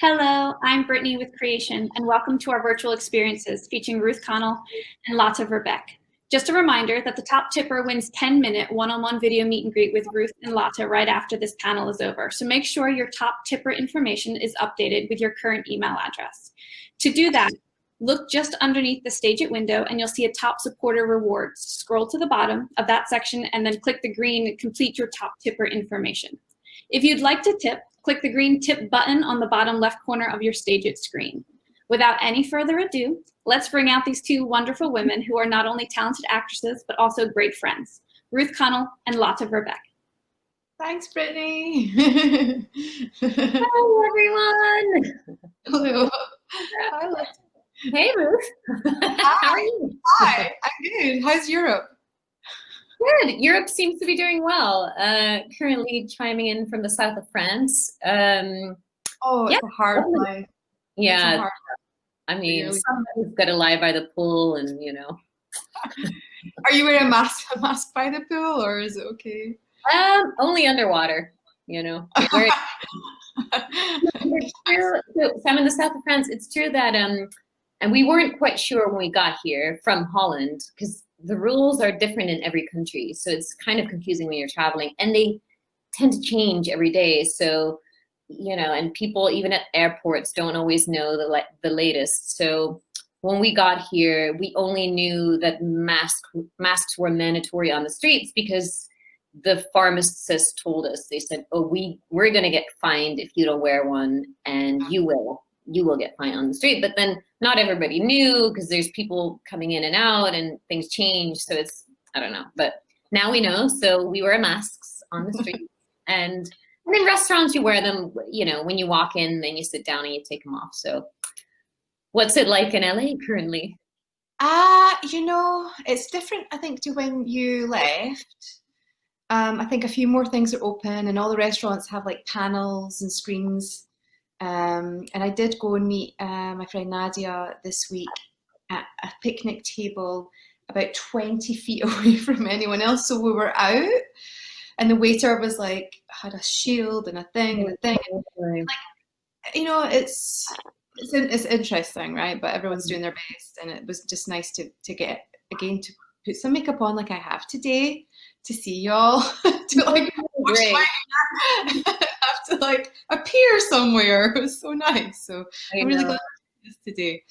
Hello, I'm Brittany with Creation, and welcome to our virtual experiences featuring Ruth Connell and Lotte Verbeek. Just a reminder that the top tipper wins 10-minute one-on-one video meet and greet with Ruth and Lotte right after this panel is over. So make sure your top tipper information is updated with your current email address. To do that, look just underneath the Stage It window and you'll see a top supporter rewards. Scroll to the bottom of that section and then click the green complete your top tipper information. If you'd like to tip, click the green tip button on the bottom left corner of your Stage It screen. Without any further ado, let's bring out these two wonderful women who are not only talented actresses, but also great friends, Ruth Connell and Lotte Verbeek. Thanks, Brittany. Hello, everyone. Hello. Hi, Lotte. Hey, Ruth. How are you? Hi, I'm good. How's Europe? Good. Europe seems to be doing well. Currently chiming in from the south of France. It's a hard life. Yeah. I mean, somebody's got to lie by the pool, and you know. Are you wearing a mask by the pool, or is it okay? Only underwater. You know. It's true. So I'm in the south of France. It's true that and we weren't quite sure when we got here from Holland because the rules are different in every country. So it's kind of confusing when you're traveling, and they tend to change every day. So, you know, and people even at airports don't always know the latest. So when we got here, we only knew that masks were mandatory on the streets because the pharmacist told us. They said, oh, we're going to get fined if you don't wear one, and you will get fined on the street. But then not everybody knew because there's people coming in and out and things change. So it's, I don't know, but now we know. So we wear masks on the street and in restaurants you wear them, you know, when you walk in, then you sit down and you take them off. So what's it like in LA currently? You know, it's different, I think, to when you left. I think a few more things are open and all the restaurants have like panels and screens. And I did go and meet my friend Nadia this week at a picnic table about 20 feet away from anyone else. So we were out and the waiter was like, had a shield and a thing and a thing. And, like, you know, it's interesting, right? But everyone's doing their best. And it was just nice to get, again, to put some makeup on like I have today to see y'all, to like wash my hair, have to like appear somewhere. It was so nice. So I'm really glad to do this today.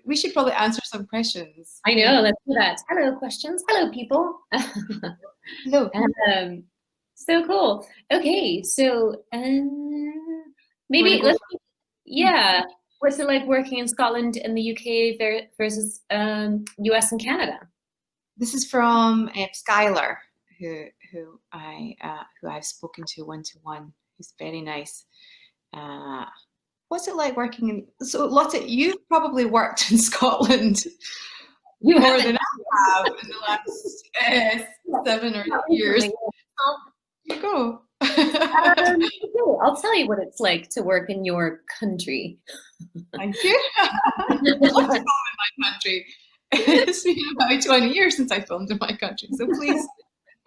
We should probably answer some questions. I know, let's do that. Hello, questions. Hello, people. Hello. So cool. Okay, so maybe let's, yeah. What's it like working in Scotland and the UK versus US and Canada? This is from Skylar, who I've spoken to one-to-one. He's very nice. What's it like working in? So Lotte, you've probably worked in Scotland more than I have in the last 7 or 8 years. So here you go. I'll tell you what it's like to work in your country. Thank you. I'd love to film in my country. It's been about 20 years since I filmed in my country, so please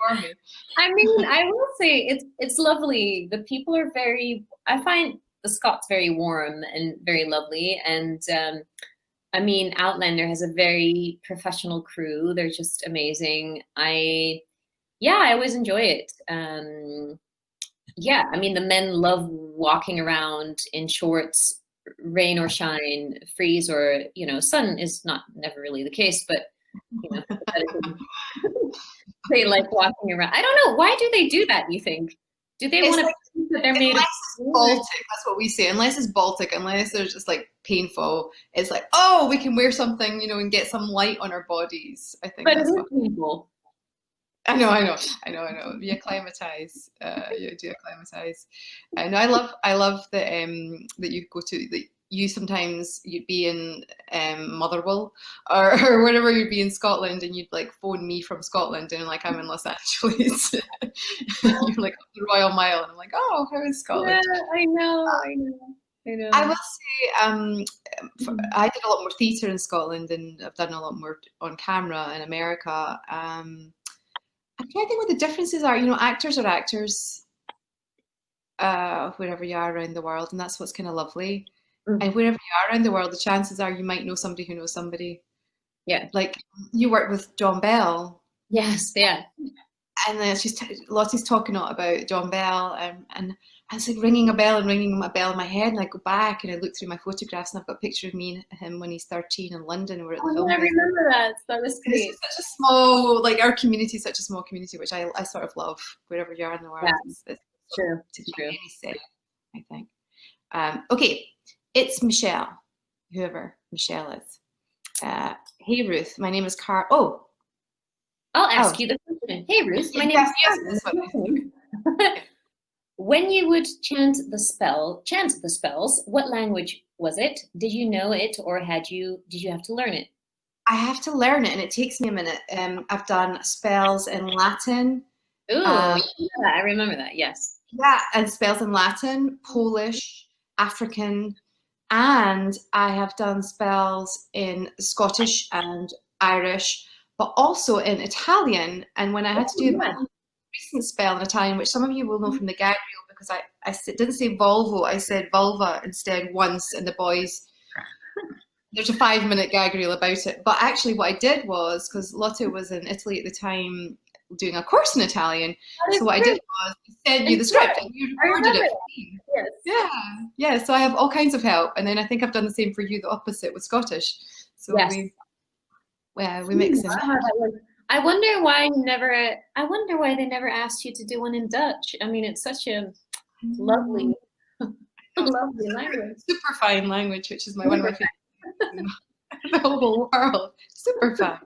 inform me. I mean, I will say it's lovely. The people are I find the Scots very warm and very lovely. And I mean, Outlander has a very professional crew. They're just amazing. I always enjoy it. Yeah, I mean, the men love walking around in shorts, rain or shine, freeze or, you know, sun is never really the case, but, you know, they like walking around. I don't know. Why do they do that, you think? Do they want to think that they're made of Baltic, that's what we say. Unless it's Baltic, unless there's just like painful, it's like, oh, we can wear something, you know, and get some light on our bodies. I think that's what painful. I know. You acclimatize. You do acclimatize. And I love that you go to that. You sometimes you'd be in Motherwell or wherever you'd be in Scotland, and you'd like phone me from Scotland, and like I'm in Los Angeles. You're like the Royal Mile, and I'm like, oh, how is Scotland? Yeah, I know. I will say I did a lot more theatre in Scotland, and I've done a lot more on camera in America. I'm trying to think what the differences are. You know, actors are actors. wherever you are around the world, and that's what's kind of lovely. Mm. And wherever you are around the world, the chances are you might know somebody who knows somebody. Yeah. Like you work with John Bell. Yes. Yeah. And then Lotte's talking about John Bell, and I was like ringing a bell in my head, and I go back and I look through my photographs, and I've got a picture of me and him when he's 13 in London. We're at the Oh, film I festival. remember that. That was great. It's such a small, like our community is such a small community, which I sort of love. Wherever you are in the world, Yes. it's True. to be True. very safe, I think. Okay, it's Michelle, whoever Michelle is. Hey Ruth, my name is Car. Oh, I'll ask you the question. Hey Ruth, my name is Duncan. When you would chant the spells, what language was it? Did you know it, or did you have to learn it? I have to learn it, and it takes me a minute. I've done spells in Latin. Ooh, I remember that. Yes. Yeah, and spells in Latin, Polish, African, and I have done spells in Scottish and Irish, but also in Italian. And when I had to do my recent spell in Italian, which some of you will know from the gag reel, because I didn't say Volvo, I said vulva instead once, and the boys, there's a 5-minute gag reel about it. But actually what I did was, because Lotte was in Italy at the time doing a course in Italian, so what I did was send you the script and you recorded it for me. Yes. Yeah, so I have all kinds of help, and then I think I've done the same for you, the opposite with Scottish. So yes. we mix them. I wonder why they never asked you to do one in Dutch. I mean, it's such a lovely lovely language. Super fine language, which is one of my favorite in the whole world. Super fine.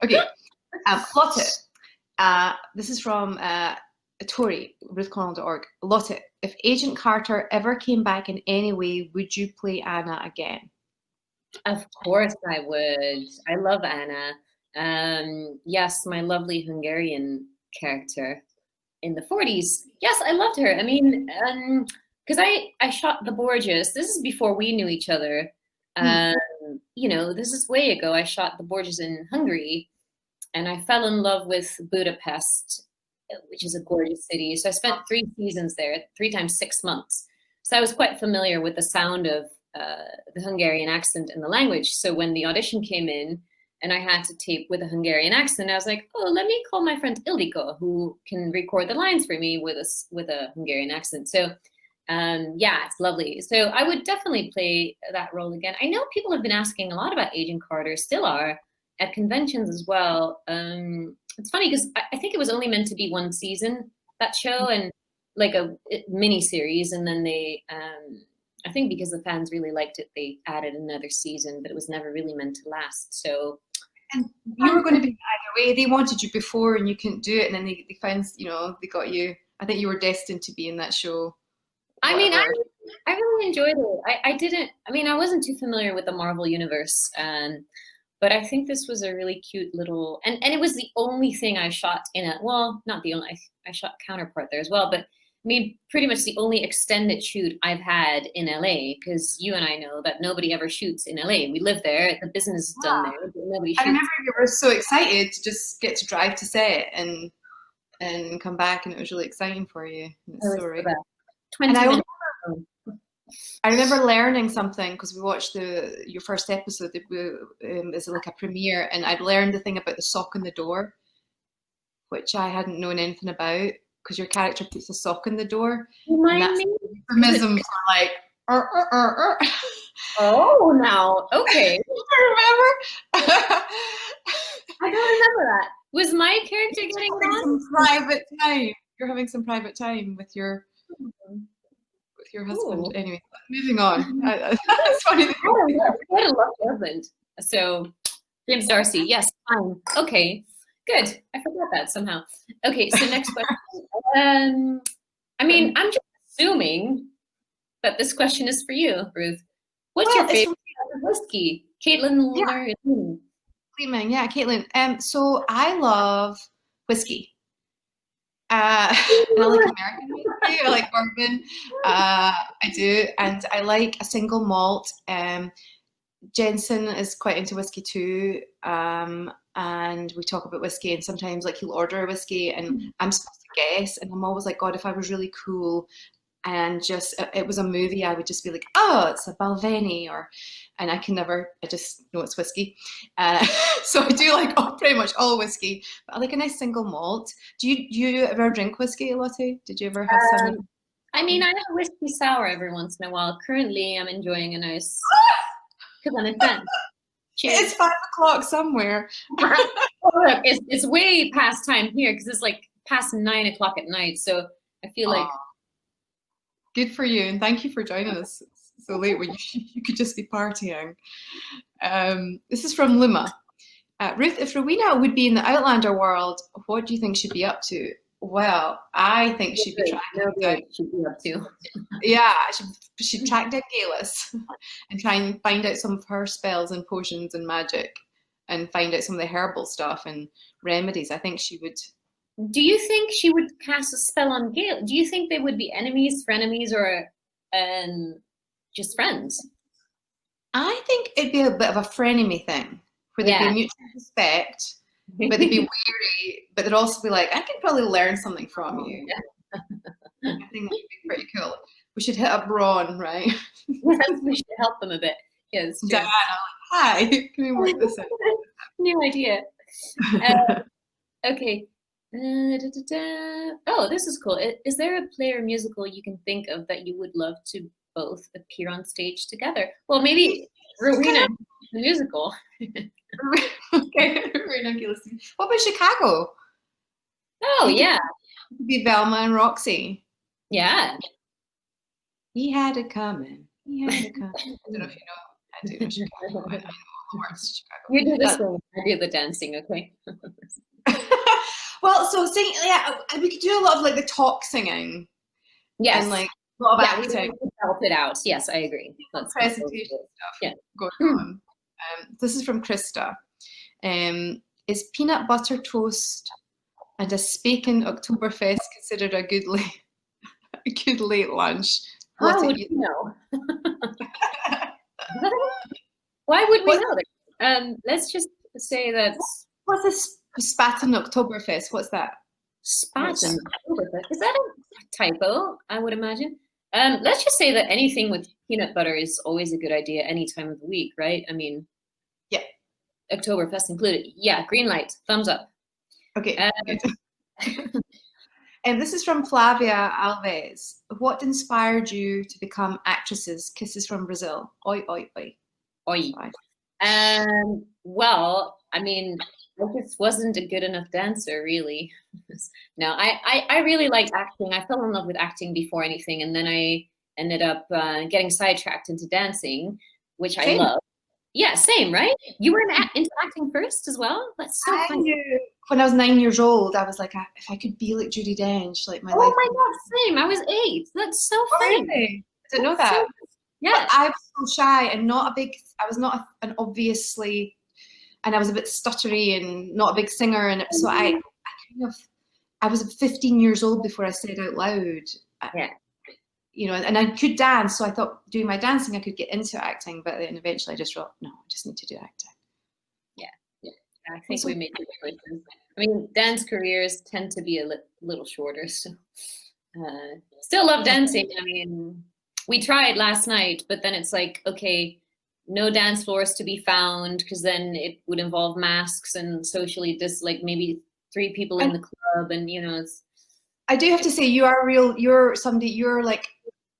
Okay, Lotte. This is from Tori, RuthConnell.org. Lotte, if Agent Carter ever came back in any way, would you play Anna again? Of course I would. I love Anna. Yes, my lovely Hungarian character in the 40s. Yes, I loved her. I mean, because I shot The Borgias. This is before we knew each other. You know, this is way ago. I shot The Borgias in Hungary, and I fell in love with Budapest, which is a gorgeous city. So I spent 3 seasons there, 3 times 6 months. So I was quite familiar with the sound of the Hungarian accent and the language. So when the audition came in and I had to tape with a Hungarian accent, I was like, oh, let me call my friend Ildiko, who can record the lines for me with a Hungarian accent. So yeah, it's lovely. So I would definitely play that role again. I know people have been asking a lot about Agent Carter, still are, at conventions as well. It's funny because I think it was only meant to be 1 season, that show, and like a mini series, and then they I think because the fans really liked it, they added another season, but it was never really meant to last. So, and you were going to be either way. They wanted you before and you couldn't do it, and then they found, you know, they got you. I think you were destined to be in that show. I mean, I really enjoyed it. I wasn't too familiar with the Marvel universe, but I think this was a really cute little, and it was the only thing I shot in not the only, I shot Counterpart there as well, but I mean, pretty much the only extended shoot I've had in LA, because you and I know that nobody ever shoots in LA. We live there, the business is done there, but nobody shoots. I remember you were so excited to just get to drive to set and come back, and it was really exciting for you. It's so right. 20 minutes. I remember learning something because we watched your first episode. As like a premiere, and I'd learned the thing about the sock in the door, which I hadn't known anything about, because your character puts a sock in the door. And that's euphemisms are like, Oh, now, okay. Remember? I don't remember that. Was my character getting some private time? You're having some private time with your husband. Ooh. Anyway, moving on. That's funny. What a lovely husband. So, James Darcy. Yes, fine. Okay, good. I forgot that somehow. Okay, so next question. I mean, I'm just assuming that this question is for you, Ruth. What's your favorite whiskey? Caitlin Cleeman, yeah, Caitlin. So I love whiskey. I like American whiskey. I like bourbon. I do, and I like a single malt. Jensen is quite into whiskey too, and we talk about whiskey, and sometimes like he'll order a whiskey, and I'm supposed to guess, and I'm always like, God, if I was really cool, and just it was a movie, I would just be like, oh, it's a Balvenie, and I just know it's whiskey. So I do like pretty much all whiskey, but I like a nice single malt. Do you ever drink whiskey, Lotte? Did you ever have some? I mean, I have a whiskey sour every once in a while. Currently, I'm enjoying a nice, because I'm in France. Cheers. It's 5 o'clock somewhere. Look, it's way past time here because it's like past 9 o'clock at night. So I feel like good for you, and thank you for joining us so late when you could just be partying. This is from Luma. Ruth, if Rowena would be in the Outlander world, what do you think she'd be up to? Well, I think she'd be she'd be up to. Yeah, she'd track down Geillis and try and find out some of her spells and potions and magic, and find out some of the herbal stuff and remedies. I think she would. Do you think she would cast a spell on Gale? Do you think they would be enemies, frenemies, or just friends? I think it'd be a bit of a frenemy thing, where they'd be mutual respect, but they'd be weary, but they'd also be like, I could probably learn something from you. I think that would be pretty cool. We should hit up Ron, right? Yes, we should help them a bit. Yes, Diana, hi, can we work this out? New idea. Okay. Oh, this is cool. Is there a play or musical you can think of that you would love to both appear on stage together? Well, maybe Rowena, the musical. Okay, Rowena. What about Chicago? Oh, yeah. It could be Velma and Roxy. Yeah. He had it coming. He had it coming. I don't know if you know. I do know Chicago. I know all the words to Chicago. You do this one. I do the dancing, okay? Well, so sing, yeah, we could do a lot of like the talk singing. Yes. And like a lot of acting. We help it out. Yes, I agree. That's presentation stuff. Yeah. Going on. This is from Krista. Is peanut butter toast and a Spaken Oktoberfest considered a good late lunch? How would you know? Why would we know that? Let's just say that. What's this Spaten Oktoberfest? What's that? Spaten Oktoberfest. Is that a typo? I would imagine. Let's just say that anything with peanut butter is always a good idea any time of the week, right? I mean, yeah. Oktoberfest included. Yeah, green light, thumbs up. Okay. And this is from Flavia Alves. What inspired you to become actresses? Kisses from Brazil. Oi, oi, oi. Oi. Well, I mean, I just wasn't a good enough dancer, really. No, I really liked acting. I fell in love with acting before anything, and then I ended up getting sidetracked into dancing, which I love. Yeah, same, right? You were into acting first as well? That's so funny. When I was 9 years old, I was like, if I could be like Judi Dench, like my life. Oh my God, same. I was 8. That's so funny. Really? I didn't know that. Yeah. I was so shy and I was not an obviously, and I was a bit stuttery and not a big singer. And so I was 15 years old before I said out loud. Yeah. You know, and I could dance, so I thought doing my dancing I could get into acting, but then eventually I just thought, no, I just need to do acting. Yeah. I think we made good choices. I mean, dance careers tend to be a little shorter, so still love dancing. I mean, we tried last night, but then it's like, okay, no dance floors to be found, because then it would involve masks and socially like maybe 3 people in the club, and you know, it's. I do have to say, you're like,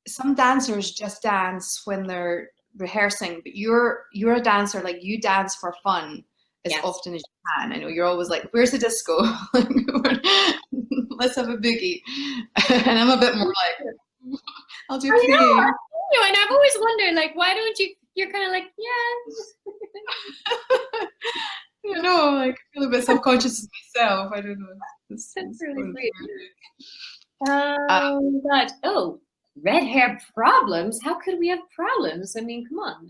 some dancers just dance when they're rehearsing, but you're a dancer, like you dance for fun as often as you can. I know you're always like, where's the disco? Let's have a boogie. And I'm a bit more like, I'll do I know, and I've always wondered, like, why don't you're kind of like, you know, like I feel a bit self-conscious of myself. I don't know. That's really sweet. God. Red hair problems? How could we have problems? I mean, come on.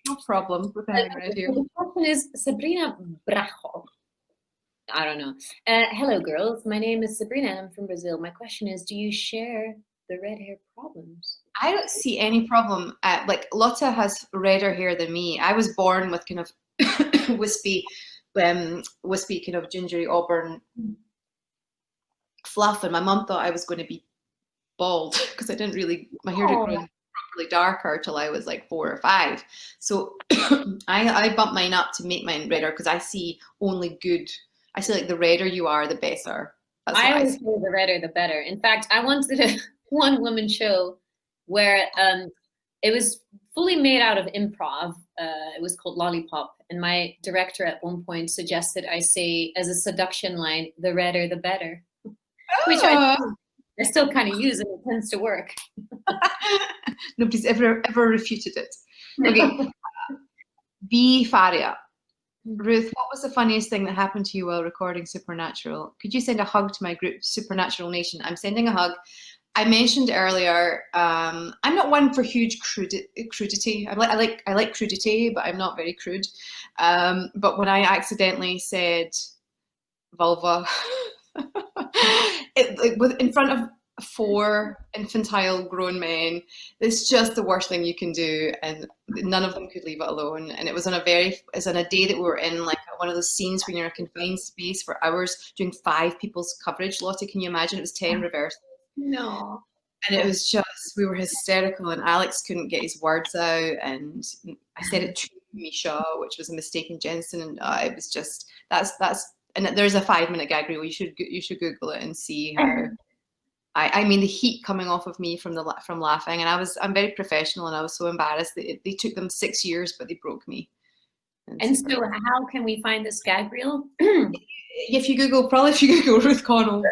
No problem with having red hair. The question is Sabrina Brajo. I don't know. Hello, girls. My name is Sabrina, and I'm from Brazil. My question is, do you share the red hair problems? I don't see any problem. Like Lotte has redder hair than me. I was born with kind of wispy kind of gingery auburn fluff, and my mom thought I was going to be bald because I didn't really, my hair didn't grow properly darker till I was like 4 or 5. So I bumped mine up to make mine redder because I see only good. I see like the redder you are, the better. That's I what I always see. say the redder the better. In fact, I once did a one-woman show where it was fully made out of improv. It was called Lollipop, and my director at one point suggested I say as a seduction line, "The redder the better," which I still kind of use, and it tends to work. Nobody's ever refuted it. Okay, B. Faria. Ruth, what was the funniest thing that happened to you while recording Supernatural? Could you send a hug to my group, Supernatural Nation? I'm sending a hug. I mentioned earlier, I'm not one for huge crudity. I like crudity, but I'm not very crude. But when I accidentally said vulva, in front of 4 infantile grown men, it's just the worst thing you can do, and none of them could leave it alone. And it was on a day that we were in like one of those scenes when you're in a confined space for hours doing 5 people's coverage. Lotte, can you imagine? It was 10 reversals. No. And it was just, we were hysterical, and Alex couldn't get his words out, and I said it to Misha, which was a mistake in Jensen, and it was just, that's and there's a 5-minute gag reel. You should Google it and see how. I mean, the heat coming off of me from laughing, and I'm very professional, and I was so embarrassed that they took them 6 years, but they broke me. And so, how can we find this gag reel? If you Google Ruth Connell,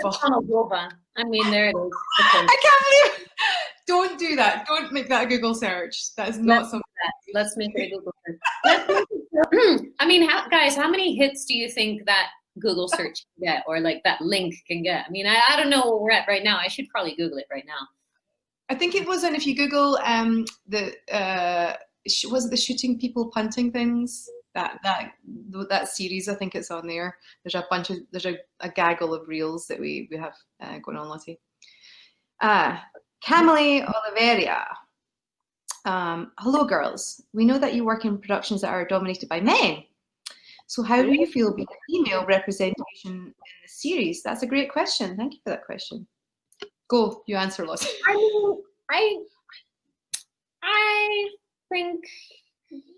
vulva. I mean, there it is. Okay. I can't believe. Don't do that. Don't make that a Google search. That is not something. Let's make it a Google search. I mean, guys, how many hits do you think that Google search can get, or like that link can get? I mean, I don't know where we're at right now. I should probably Google it right now. I think it was, and if you Google was it the shooting people punting things, that series, I think it's on there. There's a gaggle of reels that we have going on, Lotte. Camille Oliveria. Hello, girls. We know that you work in productions that are dominated by men. So how do you feel being a female representation in the series? That's a great question. Thank you for that question. Go, you answer, Lotte. I think,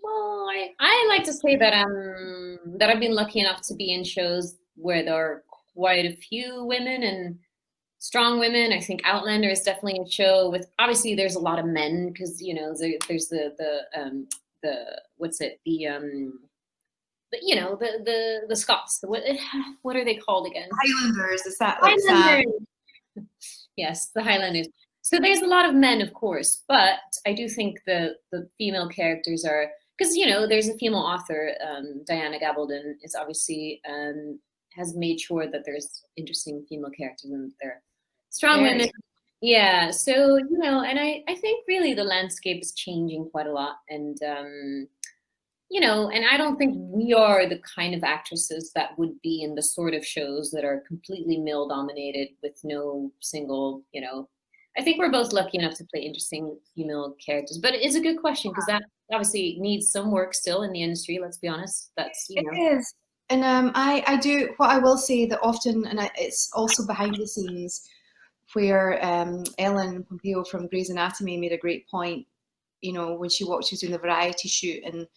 well, I like to say that I've been lucky enough to be in shows where there are quite a few women and strong women. I think Outlander is definitely a show with, obviously there's a lot of men, because there's the Scots. What are they called again? Highlanders. Is that Highlanders? Yes, the Highlanders. So there's a lot of men, of course, but I do think the female characters are, because there's a female author, Diana Gabaldon, is obviously has made sure that there's interesting female characters and they're strong women. Yeah, so and I think really the landscape is changing quite a lot, and and I don't think we are the kind of actresses that would be in the sort of shows that are completely male dominated with no single, I think we're both lucky enough to play interesting female characters. But it's a good question, because that obviously needs some work still in the industry, let's be honest. It is. And I do, what I will say that often, and it's also behind the scenes, where Ellen Pompeo from Grey's Anatomy made a great point, when she was doing the variety shoot, and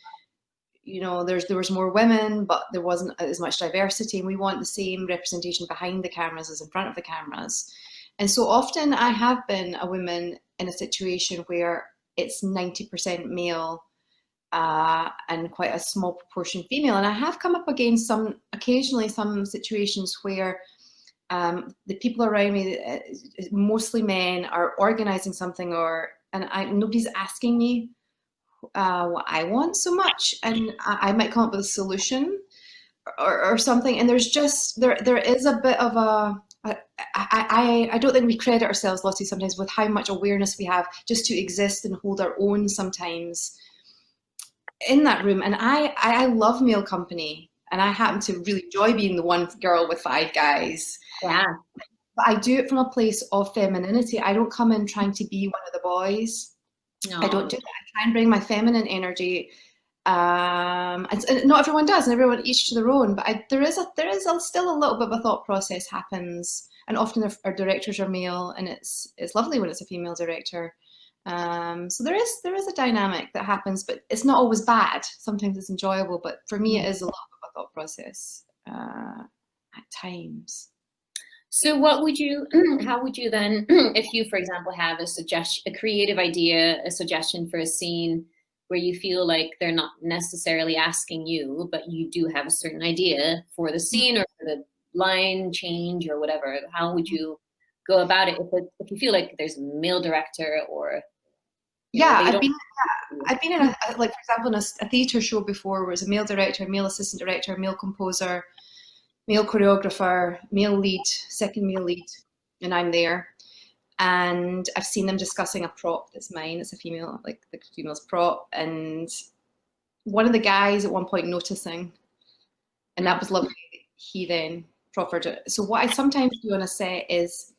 there was more women, but there wasn't as much diversity, and we want the same representation behind the cameras as in front of the cameras. And so often I have been a woman in a situation where it's 90% male and quite a small proportion female. And I have come up against occasionally some situations where the people around me, mostly men, are organizing something, and nobody's asking me what I want so much, and I might come up with a solution or something. And there's just there is a bit of I don't think we credit ourselves, Lotte, sometimes with how much awareness we have just to exist and hold our own sometimes in that room. And I love male company, and I happen to really enjoy being the one girl with 5 guys. Yeah. But I do it from a place of femininity. I don't come in trying to be one of the boys. No. I don't do that. I try and bring my feminine energy And not everyone does, and everyone each to their own. But there is still a little bit of a thought process happens, and often our directors are male, and it's lovely when it's a female director. So there is a dynamic that happens, but it's not always bad. Sometimes it's enjoyable, but for me, it is a little bit of a thought process at times. So what would you, how would you then, if you, for example, have a creative idea, a suggestion for a scene where you feel like they're not necessarily asking you, but you do have a certain idea for the scene or for the line change or whatever, how would you go about it if you feel like there's a male director or I've been in like, for example, in a theatre show before where it was a male director, male assistant director, male composer, male choreographer, male lead, second male lead, and I'm there. And I've seen them discussing a prop that's mine. It's a female, like the female's prop. And one of the guys at one point noticing, and that was lovely, he then proffered it. So what I sometimes do on a set is,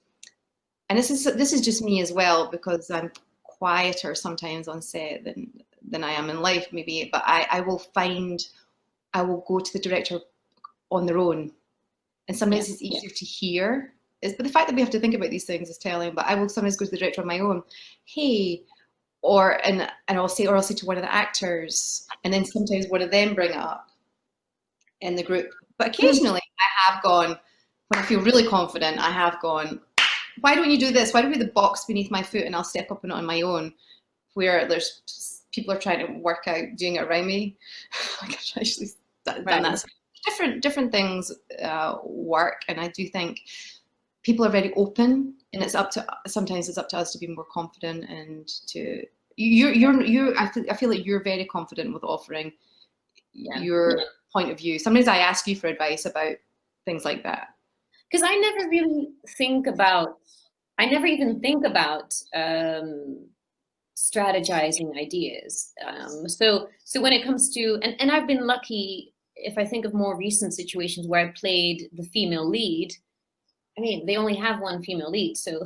and this is just me as well, because I'm quieter sometimes on set than I am in life maybe, but I will go to the director on their own. And sometimes it's easier to hear. But the fact that we have to think about these things is telling. But I will sometimes go to the director on my own, hey, and I'll say to one of the actors, and then sometimes one of them bring it up in the group. But occasionally I have gone, when I feel really confident, I have gone, why don't you do this? Why don't we do the box beneath my foot and I'll step up on my own, where there's people are trying to work out doing it around me. Like I've actually done that. Different things work, and I do think people are very open, and sometimes it's up to us to be more confident and to I feel like you're very confident with offering your point of view. Sometimes I ask you for advice about things like that. Because I never even think about strategizing ideas. So when it comes to, and I've been lucky, if I think of more recent situations where I played the female lead, I mean, they only have one female lead, so,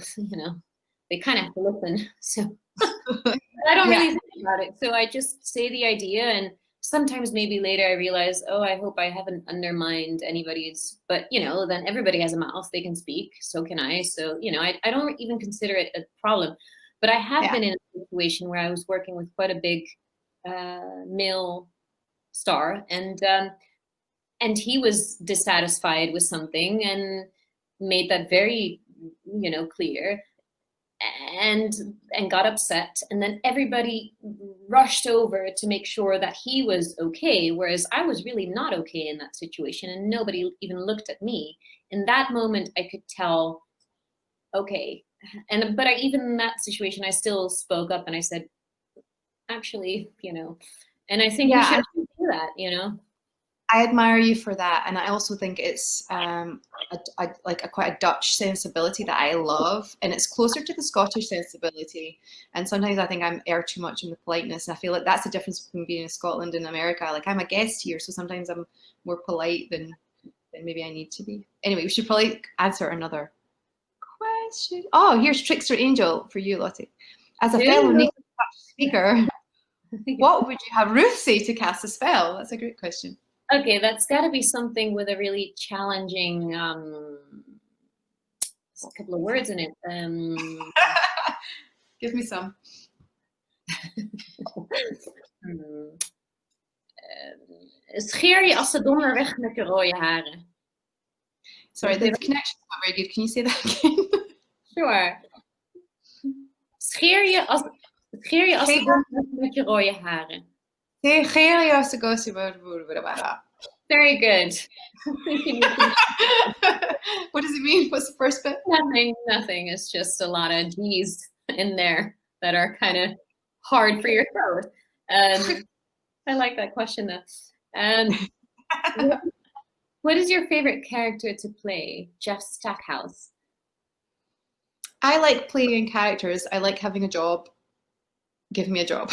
they kind of have to listen. So I don't really think about it. So I just say the idea, and sometimes maybe later I realize, oh, I hope I haven't undermined anybody's, but then everybody has a mouth, they can speak, so can I. So, I don't even consider it a problem. But I have been in a situation where I was working with quite a big male star, and he was dissatisfied with something and made that very, clear, and got upset, and then everybody rushed over to make sure that he was okay, whereas I was really not okay in that situation, and nobody even looked at me. In that moment, I could tell, okay, but even in that situation, I still spoke up and I said, actually, and I think we should do that, I admire you for that, and I also think it's quite a Dutch sensibility that I love, and it's closer to the Scottish sensibility. And sometimes I think I err too much in the politeness, and I feel like that's the difference between being in Scotland and America. Like, I'm a guest here, so sometimes I'm more polite than maybe I need to be. Anyway, we should probably answer another question. Oh, here's Trickster Angel for you, Lotte. As a fellow native Dutch speaker, what would you have Ruth say to cast a spell? That's a great question. Okay, that's got to be something with a really challenging, there's a couple of words in it. Give me some. Scheer je als de donder weg met je rode haren. Sorry, the connection's not very good. Can you say that again? Sure. Scheer je als de donder weg met je rode haren. Very good. What does it mean? What's the first bit? Nothing. It's just a lot of G's in there that are kind of hard for your throat. I like that question though. What is your favorite character to play? Jeff Stackhouse. I like playing characters. I like having a job. Give me a job.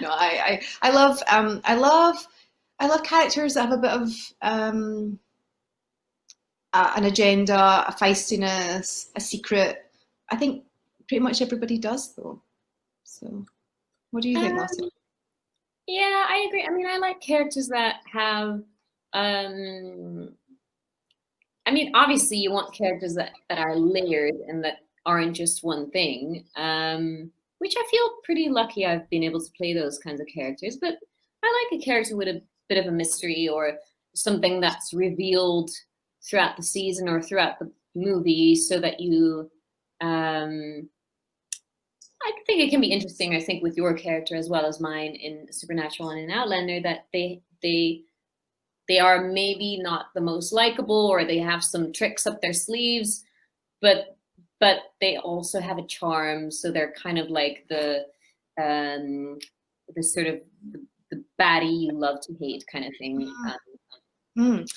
No, I love characters that have a bit of an agenda, a feistiness, a secret. I think pretty much everybody does, though. So, what do you think, Lotte? Yeah, I agree. I mean, I like characters that have, I mean, obviously you want characters that are layered and that aren't just one thing, which I feel pretty lucky I've been able to play those kinds of characters. But I like a character with a bit of a mystery or something that's revealed throughout the season or throughout the movie so that you, I think it can be interesting, I think, with your character as well as mine in Supernatural and in Outlander that they are maybe not the most likable or they have some tricks up their sleeves, but they also have a charm, so they're kind of like the sort of the baddie you love to hate kind of thing. Mm.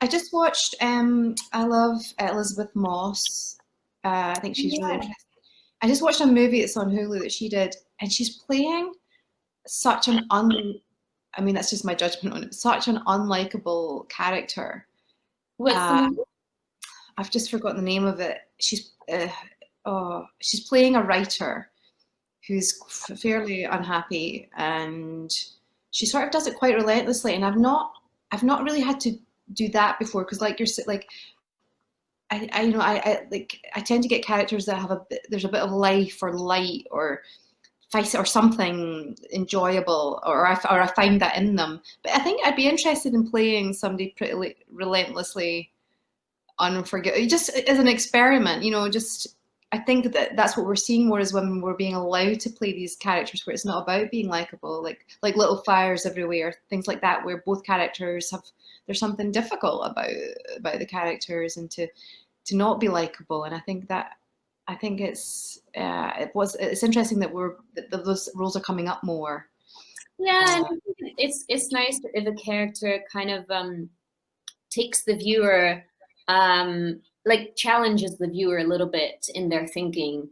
I just watched I love Elizabeth Moss. I think she's really interesting. I just watched a movie that's on Hulu that she did, and she's playing such an I mean, that's just my judgment on it. Such an unlikable character. What's the movie? I've just forgotten the name of it. She's playing a writer who's fairly unhappy, and she sort of does it quite relentlessly. And I've not really had to do that before, because like you're like I tend to get characters that have there's a bit of life or light or vice or something enjoyable, or I find that in them. But I think I'd be interested in playing somebody pretty relentlessly unforgiving, just as an experiment, you know. Just I think that's what we're seeing more is when we're being allowed to play these characters where it's not about being likable, like Little Fires Everywhere, things like that, where both characters have there's something difficult about the characters, and to not be likable. And I think it's it's interesting that those roles are coming up more. Yeah, and it's nice if a character kind of takes the viewer, like challenges the viewer a little bit in their thinking,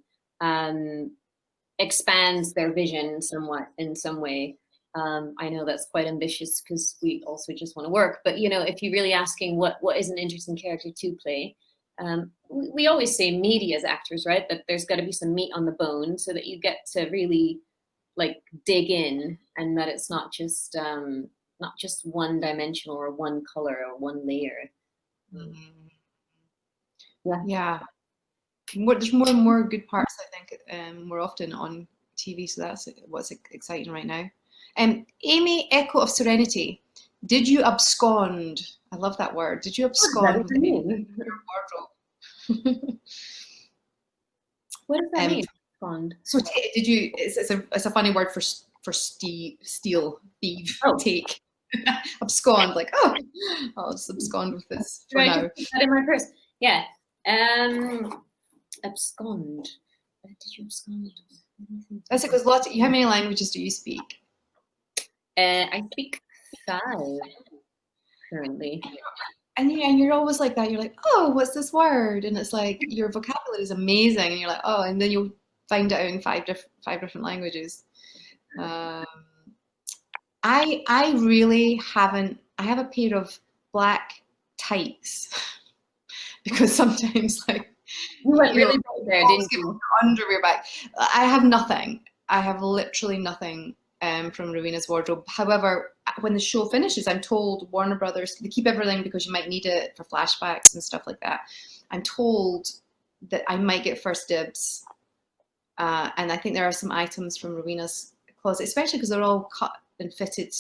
expands their vision somewhat in some way. I know that's quite ambitious because we also just want to work, but you know, if you're really asking what is an interesting character to play, we always say meat as actors, right? That there's got to be some meat on the bone so that you get to really like dig in, and that it's not just one dimensional or one color or one layer. Yeah. There's more and more good parts, I think, more often on TV, so that's what's exciting right now. Amy, Echo of Serenity, did you abscond? I love that word. Did you abscond with your wardrobe? What does that mean? Abscond. So did you? It's a funny word for steal, thief, take. Abscond, like I'll just abscond with this for now. Just put that in my purse. Yeah. Abscond. What did you abscond? That's it. Because Lotte, how many languages do you speak? I speak 5 currently. And you're always like that. You're like, oh, what's this word? And it's like your vocabulary is amazing, and you're like, oh, and then you'll find it out in 5 different languages. I really haven't. I have a pair of black tights because sometimes like you went really there, didn't you? Underwear back. I have nothing. I have literally nothing from Rowena's wardrobe. However, when the show finishes, I'm told Warner Brothers, they keep everything because you might need it for flashbacks and stuff like that. I'm told that I might get first dibs. And I think there are some items from Rowena's closet, especially because they're all cut and fitted,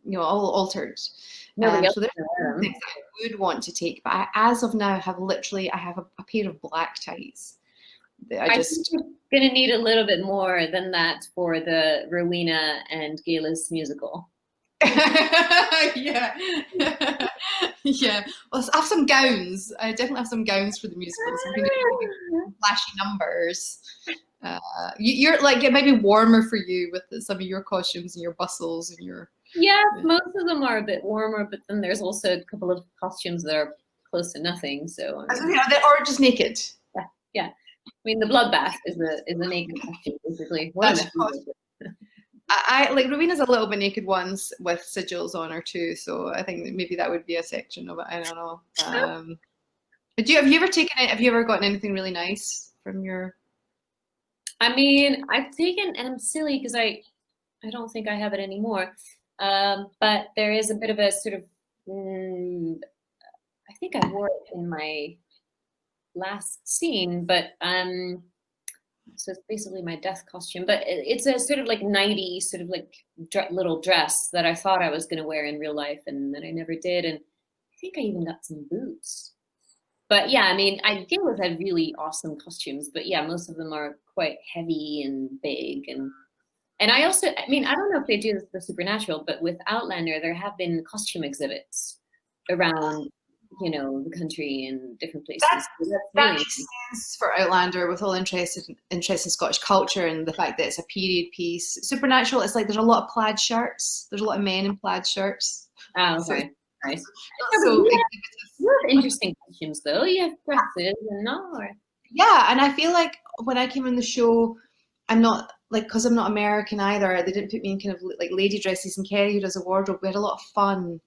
you know, all altered. So there's things that I would want to take, but as of now, I have a pair of black tights. I think you're gonna need a little bit more than that for the Rowena and Geillis musical. Yeah. Yeah. Well, I have some gowns. I definitely have some gowns for the musical. Some flashy numbers. You're like, it might be warmer for you with some of your costumes and your bustles and your. Yeah, most of them are a bit warmer, but then there's also a couple of costumes that are close to nothing. So I mean, or just naked. Yeah. I mean, the bloodbath is a naked costume, basically. I like Rowena's a little bit naked ones with sigils on her too, so I think maybe that would be a section of it. I don't know. But have you ever taken it? Have you ever gotten anything really nice from your? I mean, I've taken, and I'm silly because I I don't think I have it anymore. But there is a bit of a sort of, I think I wore it in my last scene, but so it's basically my death costume, but it's a sort of like 90s sort of like little dress that I thought I was going to wear in real life, and then I never did. And I think I even got some boots. But yeah, I mean, Geillis had really awesome costumes, but yeah, most of them are quite heavy and big. And I also, I mean, I don't know if they do this for Supernatural, but with Outlander, there have been costume exhibits around, you know, the country and different places. That really makes sense for Outlander, with all interest in Scottish culture and the fact that it's a period piece. Supernatural, it's like there's a lot of plaid shirts. There's a lot of men in plaid shirts. Oh, So okay. Nice. so You have interesting costumes, though. You have dresses and all. yeah, and I feel like when I came on the show, I'm not like, because I'm not American either. They didn't put me in kind of like lady dresses, and Kerry, who does a wardrobe, we had a lot of fun.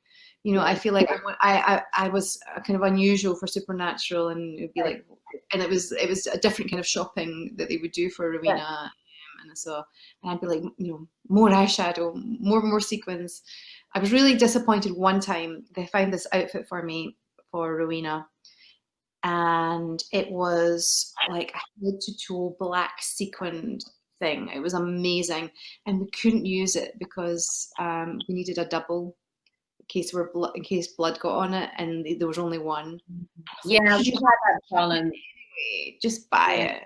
You know, I feel like I was kind of unusual for Supernatural, and it'd be like, and it was a different kind of shopping that they would do for Rowena, and so, and I'd be like, you know, more eyeshadow, more sequins. I was really disappointed one time. They found this outfit for me for Rowena, and it was like a head to toe black sequined thing. It was amazing, and we couldn't use it because we needed a double in case blood got on it, and there was only one. Yeah, we had that problem. Just buy it.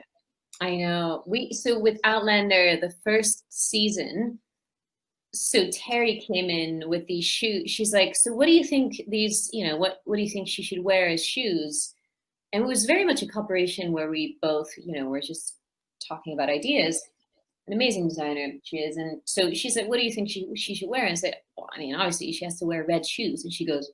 I know. So with Outlander, the first season, so Terry came in with these shoes. She's like, so what do you think these, you know, what do you think she should wear as shoes? And it was very much a cooperation where we both, you know, were just talking about ideas. An amazing designer she is. And so she said, what do you think she should wear? And I said, well, I mean, obviously she has to wear red shoes. And she goes,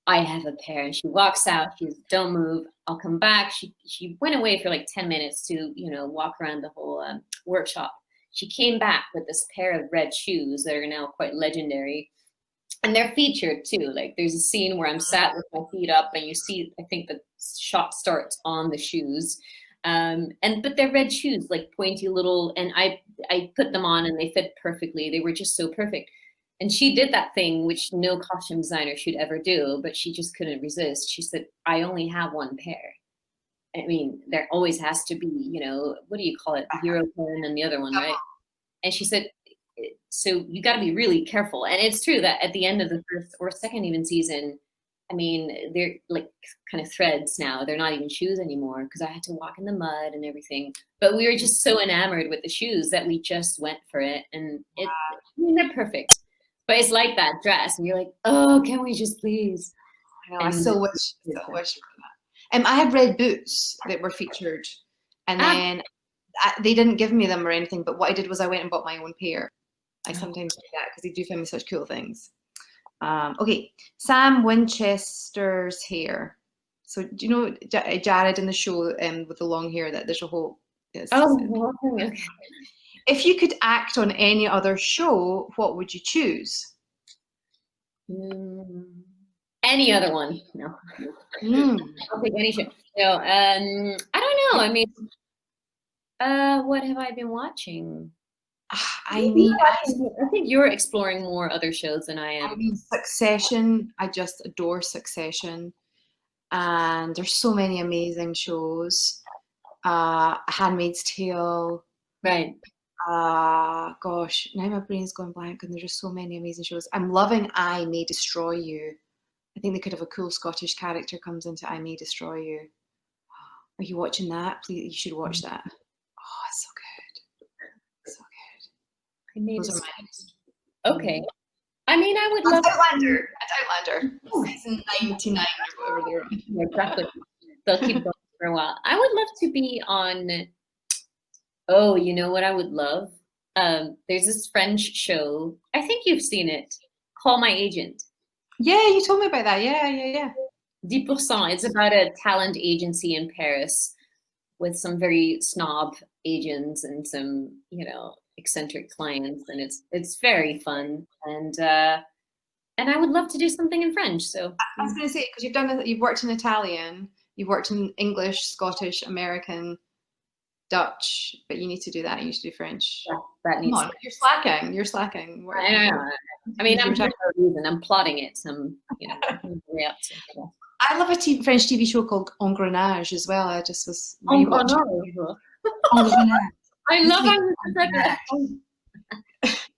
I have a pair. And she walks out. She goes, don't move. I'll come back. She went away for like 10 minutes to, you know, walk around the whole workshop. She came back with this pair of red shoes that are now quite legendary. And they're featured too. Like there's a scene where I'm sat with my feet up, and you see, I think the shot starts on the shoes. But they're red shoes, like pointy little, and I put them on and they fit perfectly. They were just so perfect. And she did that thing which no costume designer should ever do, but she just couldn't resist. She said, I only have one pair. I mean, there always has to be, you know, what do you call it? The hero pair and the other one, right? And she said, so you got to be really careful. And it's true that at the end of the first or second even season, I mean, they're like kind of threads now. They're not even shoes anymore because I had to walk in the mud and everything. But we were just so enamored with the shoes that we just went for it. And I mean, they're perfect. But it's like that dress, and you're like, oh, can we just please? I know, I still wish for that. I had red boots that were featured, and then they didn't give me them or anything. But what I did was I went and bought my own pair. I sometimes do that because they do find me such cool things. Okay, Sam Winchester's hair. So do you know Jared in the show with the long hair, that there's a whole... Okay. If you could act on any other show, what would you choose? Any other one? No. I'll take any show. No, I don't know. I mean, what have I been watching? I mean, I think you're exploring more other shows than I am. I mean, Succession. I just adore Succession, and there's so many amazing shows. Handmaid's Tale. Right. Gosh, now my brain's going blank, and there's just so many amazing shows. I'm loving I May Destroy You. I think they could have a cool Scottish character comes into I May Destroy You. Are you watching that? Please, you should watch that. Oh, it's so good. So good. I made Those are mine. Okay. I mean, I would love Outlander. Season 99 or whatever they're on. Yeah, exactly. They'll keep going for a while. I would love to be on. Oh, you know what I would love? There's this French show. I think you've seen it. Call My Agent. Yeah, you told me about that. Yeah. 10%. It's about a talent agency in Paris with some very snob agents and some, you know, eccentric clients, and it's very fun. And I would love to do something in French. So I was going to say, because you've worked in Italian, you've worked in English, Scottish, American, Dutch, but you need to do that. You need to do French. Yeah, that Come needs on, you're slacking. You're slacking. I know. I mean, I'm here for a reason. I'm plotting it. Some, you know, way up to, yeah. I love a French TV show called Engrenage as well. I just was Engrenage. Engrenage. I love how you said that.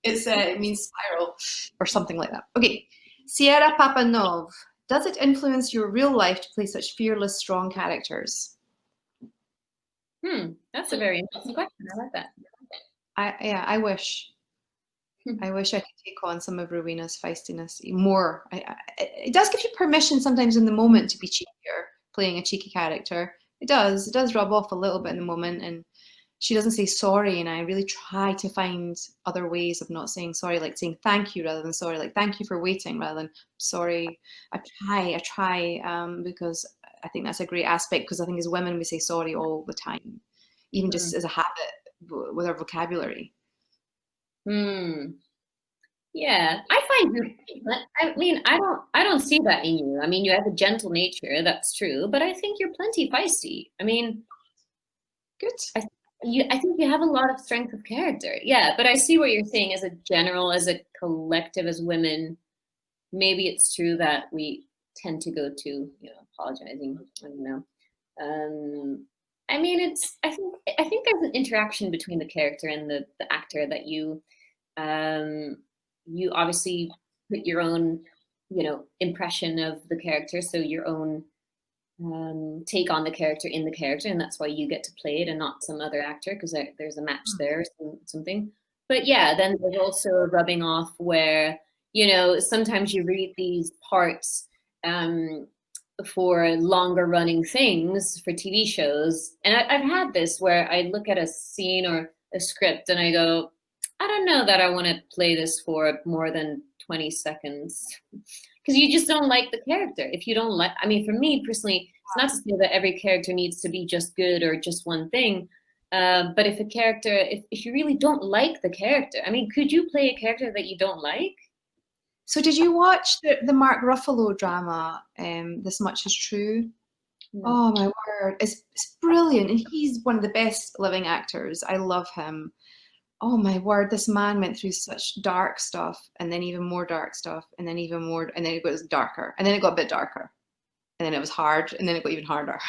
It means spiral or something like that. Okay, Sierra Papanov. Does it influence your real life to play such fearless, strong characters? That's a very interesting question. I like that. I wish. I wish I could take on some of Rowena's feistiness more. It does give you permission sometimes in the moment to be cheekier, playing a cheeky character. It does. It does rub off a little bit in the moment, and she doesn't say sorry, and I really try to find other ways of not saying sorry, like saying thank you rather than sorry, like thank you for waiting rather than sorry. I try, because I think that's a great aspect, because I think as women we say sorry all the time, even just as a habit with our vocabulary. Yeah, I find you. I mean, I don't see that in you. I mean, you have a gentle nature. That's true, but I think you're plenty feisty. I mean, good. I think you have a lot of strength of character. Yeah, but I see what you're saying as a general, as a collective, as women. Maybe it's true that we tend to go to, you know, apologizing. I don't know. I mean, I think there's an interaction between the character and the actor that you obviously put your own, you know, impression of the character, so your own take on the character in the character, and that's why you get to play it and not some other actor, because there's a match there or something. But yeah, then there's also a rubbing off where, you know, sometimes you read these parts for longer running things for TV shows, and I've had this where I look at a scene or a script and I go, I don't know that I want to play this for more than 20 seconds, because you just don't like the character. If you don't like, I mean, for me personally, it's not to say that every character needs to be just good or just one thing, but if a character, if you really don't like the character, I mean, could you play a character that you don't like? So did you watch the Mark Ruffalo drama, This Much Is True? No. Oh my word, it's brilliant, and he's one of the best living actors. I love him. Oh my word, this man went through such dark stuff, and then even more dark stuff, and then even more, and then it got darker, and then it got a bit darker, and then it was hard, and then it got even harder.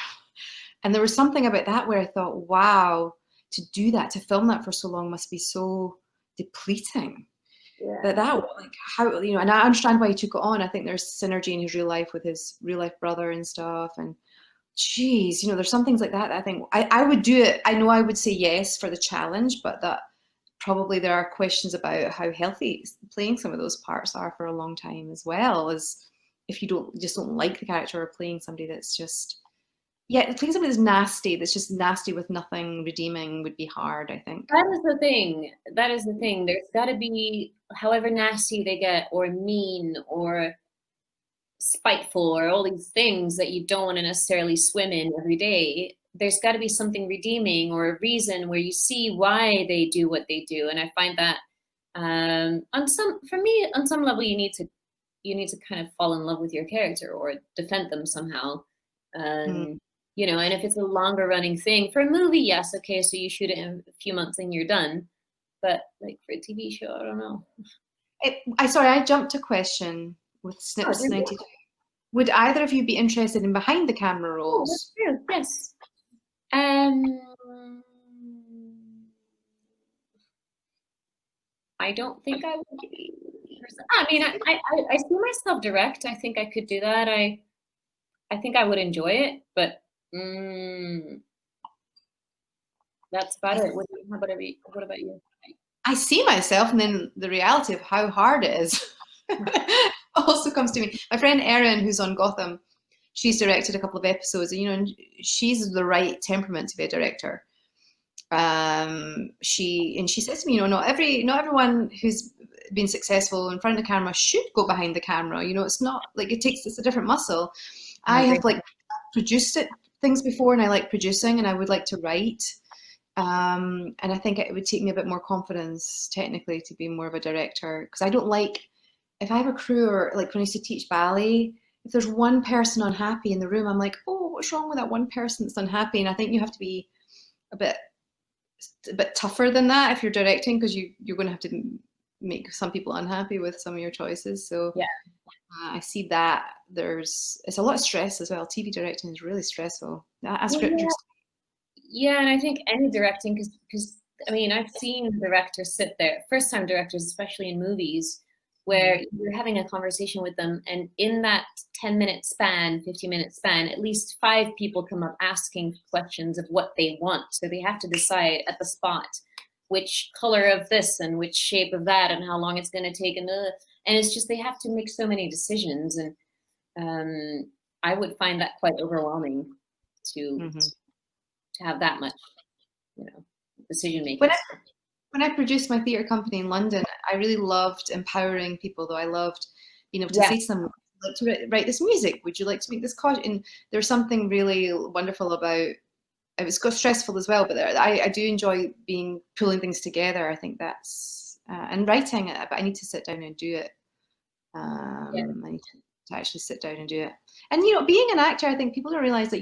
And there was something about that where I thought, wow, to do that, to film that for so long must be so depleting. Yeah. That like how, you know, and I understand why he took it on. I think there's synergy in his real life with his real life brother and stuff, and geez, you know, there's some things like that I think I would do it. I know I would say yes for the challenge, but that probably there are questions about how healthy playing some of those parts are for a long time, as well as if you don't like the character, or playing somebody that's just, yeah, playing somebody that's nasty, that's just nasty with nothing redeeming would be hard, I think. That is the thing. That is the thing. There's got to be, however nasty they get, or mean, or spiteful, or all these things that you don't want to necessarily swim in every day, there's got to be something redeeming, or a reason where you see why they do what they do. And I find that for me, on some level, you need to kind of fall in love with your character or defend them somehow. You know, and if it's a longer running thing for a movie, yes, okay, so you shoot it in a few months and you're done. But like for a TV show, I don't know. Sorry, I jumped a question with Snips 92. Would either of you be interested in behind the camera roles? That's true. Yes. I don't think I would be. I mean, I see myself direct. I think I could do that. I think I would enjoy it, but that's about it. What about you? I see myself, and then the reality of how hard it is also comes to me. My friend Erin, who's on Gotham, she's directed a couple of episodes, and, you know, and she's the right temperament to be a director. She says to me, you know, not everyone who's been successful in front of the camera should go behind the camera. You know, it's not like it's a different muscle. I have like produced things before, and I like producing, and I would like to write. And I think it would take me a bit more confidence technically to be more of a director, because I don't like, if I have a crew, or like when I used to teach ballet, if there's one person unhappy in the room, I'm like, oh, what's wrong with that one person that's unhappy? And I think you have to be a bit a bit tougher than that if you're directing, because you're going to have to make some people unhappy with some of your choices. So Yeah. I see that it's a lot of stress as well. TV directing is really stressful. As Yeah, and I think any directing, because I mean, I've seen directors sit there, first-time directors, especially in movies, where you're having a conversation with them, and in that 10-minute span, 15-minute span, at least 5 people come up asking questions of what they want. So they have to decide at the spot which color of this and which shape of that and how long it's going to take, and it's just they have to make so many decisions, and I would find that quite overwhelming to have that much, decision making. When I produced my theatre company in London, I really loved empowering people, though. I loved being able to say to them, would you like to write this music? Would you like to make this collage? And there's something really wonderful about it. Was stressful as well, but I do enjoy pulling things together. I think that's, and writing it, but I need to sit down and do it. I need to actually sit down and do it. And, being an actor, I think people don't realize that,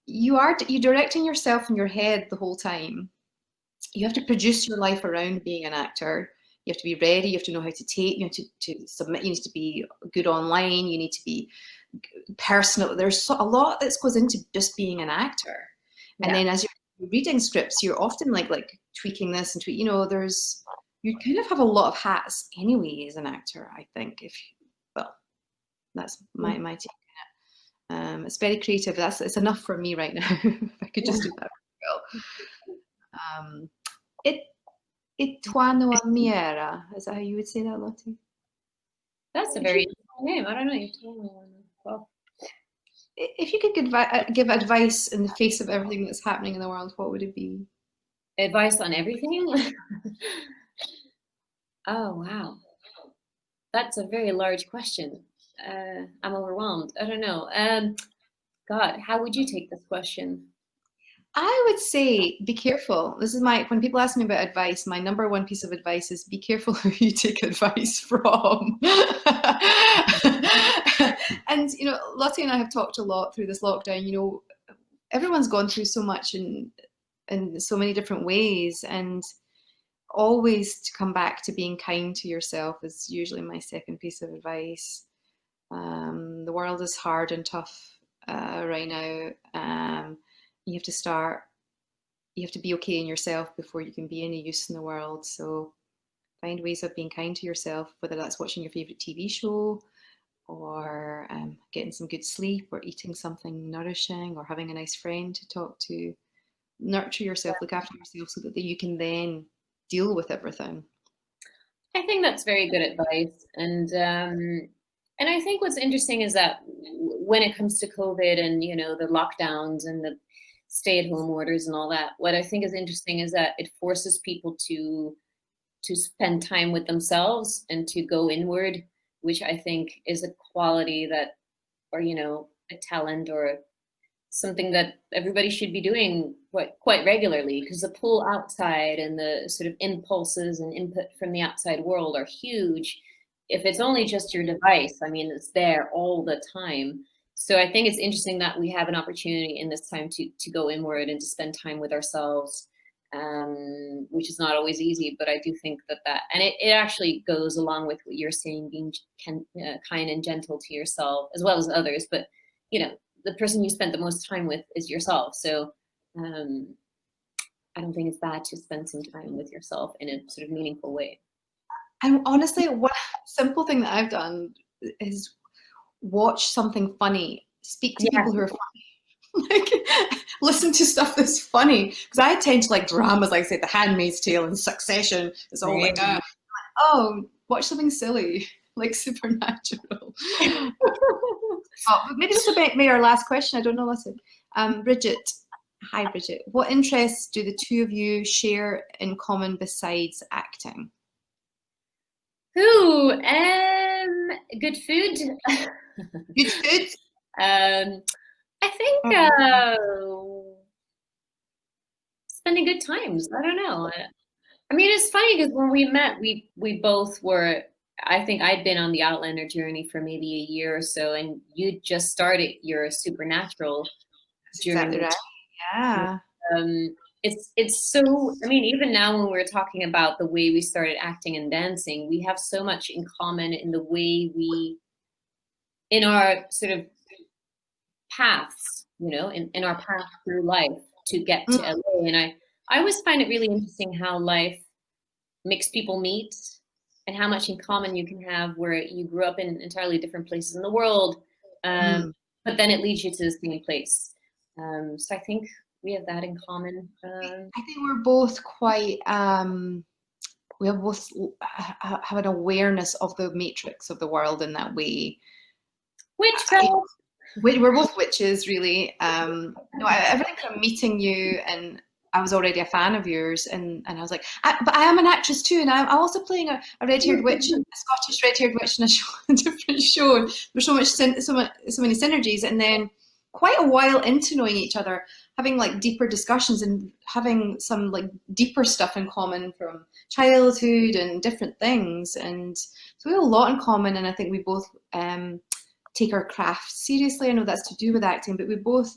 you're directing yourself in your head the whole time. You have to produce your life around being an actor. You have to be ready. You have to know how to take. You have to submit. You need to be good online. You need to be personal. There's a lot that goes into just being an actor. And then as you're reading scripts, you're often like tweaking this and tweak. You kind of have a lot of hats anyway as an actor. I think that's my take on it. It's very creative. It's enough for me right now. If I could just do that well. Ituano Miera. Is that how you would say that, Lotte? That's a very interesting name. I don't know. Well, if you could give advice in the face of everything that's happening in the world, what would it be? Advice on everything? Oh, wow. That's a very large question. I'm overwhelmed. I don't know. God, how would you take this question? I would say be careful. This is when people ask me about advice, my number one piece of advice is be careful who you take advice from. And, Lotte and I have talked a lot through this lockdown. Everyone's gone through so much in so many different ways, and always to come back to being kind to yourself is usually my second piece of advice. The world is hard and tough right now. You have to be okay in yourself before you can be any use in the world. So find ways of being kind to yourself, whether that's watching your favorite TV show, or getting some good sleep, or eating something nourishing, or having a nice friend to talk to. Nurture yourself, look after yourself, so that you can then deal with everything. I think that's very good advice. And I think what's interesting is that when it comes to COVID and, the lockdowns and the stay-at-home orders and all that, what I think is interesting is that it forces people to spend time with themselves and to go inward, which I think is a quality that, or, a talent or something that everybody should be doing quite regularly, because the pull outside and the sort of impulses and input from the outside world are huge. If it's only just your device, I mean, it's there all the time. So I think it's interesting that we have an opportunity in this time to go inward and to spend time with ourselves, which is not always easy, but I do think that and it actually goes along with what you're saying, being kind and gentle to yourself as well as others. But, the person you spend the most time with is yourself. So I don't think it's bad to spend some time with yourself in a sort of meaningful way. And honestly, one simple thing that I've done is watch something funny, speak to people who are funny, listen to stuff that's funny. Because I tend to like dramas, like say The Handmaid's Tale and Succession. It's all like, watch something silly, like Supernatural. Maybe this will be our last question. I don't know. Listen, Bridget. Hi, Bridget. What interests do the two of you share in common besides acting? Good food. Good food. I think spending good times. I don't know. I mean, it's funny because when we met, we both were. I think I'd been on the Outlander journey for maybe a year or so, and you just started your Supernatural journey. Exactly right. Yeah. it's so, I mean, even now when we're talking about the way we started acting and dancing, we have so much in common in the way in our sort of paths, you know, in our path through life to get to LA. And I always find it really interesting how life makes people meet and how much in common you can have where you grew up in entirely different places in the world, but then it leads you to the same place. So I think we have that in common. I think we're both quite, we have both have an awareness of the matrix of the world in that way. We're both witches, really. No, everything from meeting you, and I was already a fan of yours, and I was like, but I am an actress too, and I'm also playing a red-haired witch, a Scottish red-haired witch in a different show. There's so many synergies, and then quite a while into knowing each other, having like deeper discussions and having some like deeper stuff in common from childhood and different things, and so we have a lot in common, and I think we both take our craft seriously. I know that's to do with acting, but we both,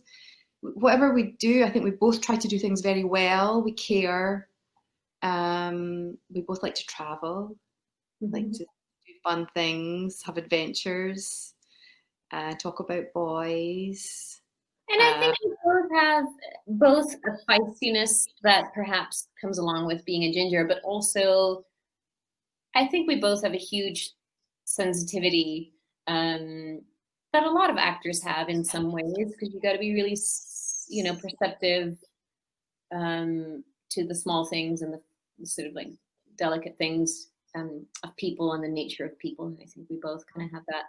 whatever we do, I think we both try to do things very well. We care. We both like to travel, like to do fun things, have adventures, talk about boys. And I think we both have both a feistiness that perhaps comes along with being a ginger, but also I think we both have a huge sensitivity that a lot of actors have in some ways, because you got to be really, you know, perceptive to the small things and the sort of like delicate things of people and the nature of people. And I think we both kind of have that.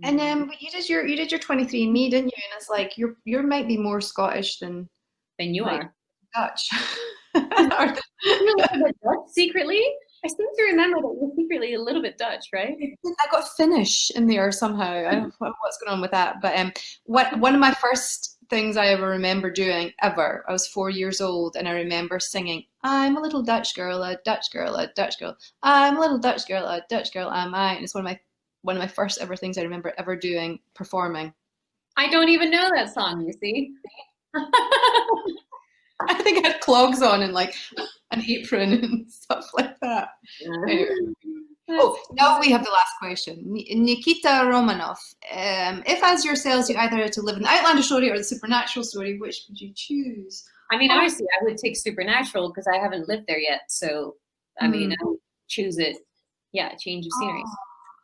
And but you did your 23andMe, didn't you? And it's like you might be more Scottish than you like, are Dutch. Dutch secretly. I seem to remember that you're secretly a little bit Dutch, right? I got Finnish in there somehow. I don't know what's going on with that. But one of my first things I ever remember doing ever, I was 4 years old, and I remember singing, "I'm a little Dutch girl, a Dutch girl, a Dutch girl. I'm a little Dutch girl, a Dutch girl, am I?" And it's one of my first ever things I remember ever doing, performing. I don't even know that song, you see. I think I had clogs on and like an apron and stuff like that. Anyway. Oh, now we have the last question. Nikita Romanov. If as yourselves you either had to live in the Outlander story or the supernatural story, which would you choose? I mean, honestly, I would take supernatural because I haven't lived there yet. So, I mean, I would choose it. Yeah, change of scenery.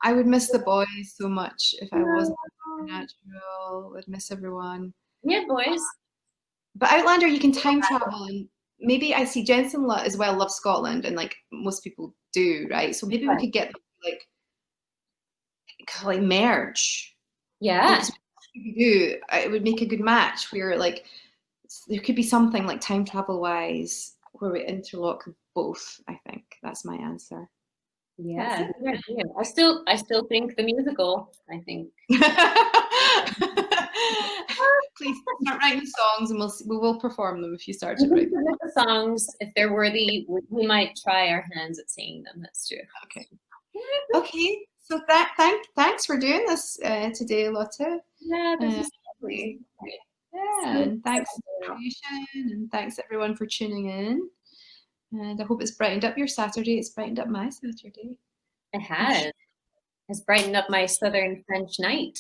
I would miss the boys so much if I wasn't supernatural. Would miss everyone. Yeah, boys. But Outlander, you can time travel, and maybe I see Jensen as well loves Scotland, and like most people do, right? So maybe we could get them like merge. Yeah. Do it would make a good match where like there could be something like time travel wise where we interlock both. I think that's my answer. Yeah, I still think the musical. I think. Please start writing songs, and we will perform them if you start to write them. The songs, if they're worthy, we might try our hands at singing them. That's true. Okay. Okay. So thanks for doing this today, Lotte. Yeah, this is lovely. Yeah, and thanks Creation, and thanks everyone for tuning in. And I hope it's brightened up your Saturday. It's brightened up my Saturday. It has. It's brightened up my Southern French night.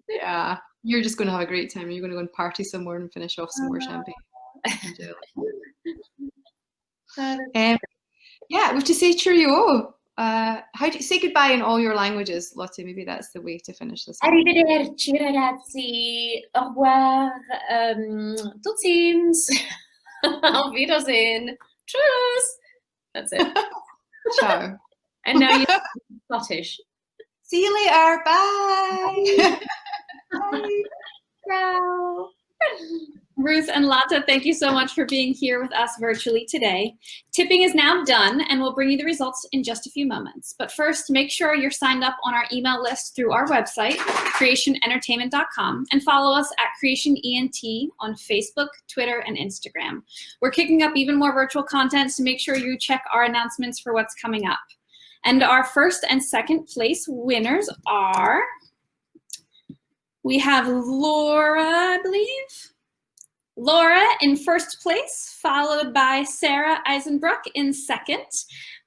Yeah, you're just going to have a great time. You're going to go and party somewhere and finish off some more champagne. Yeah, we have to say cheerio. How do you say goodbye in all your languages, Lotte? Maybe that's the way to finish this. Arrivederci, ragazzi. Au revoir. Tot ziens. Auf Wiedersehen. Tschüss. That's it. Ciao. And now you're Scottish. See you later. Bye. Bye. Ciao. Ruth and Lotte, thank you so much for being here with us virtually today. Tipping is now done, and we'll bring you the results in just a few moments. But first, make sure you're signed up on our email list through our website, creationentertainment.com, and follow us at CreationENT on Facebook, Twitter, and Instagram. We're kicking up even more virtual content, so make sure you check our announcements for what's coming up. And our first and second place winners are, we have Laura, I believe. Laura in first place, followed by Sarah Eisenbrook in second.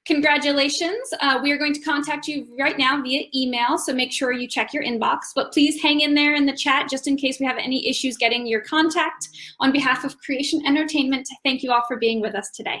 Congratulations. We are going to contact you right now via email, so make sure you check your inbox, but please hang in there in the chat just in case we have any issues getting your contact. On behalf of Creation Entertainment, thank you all for being with us today.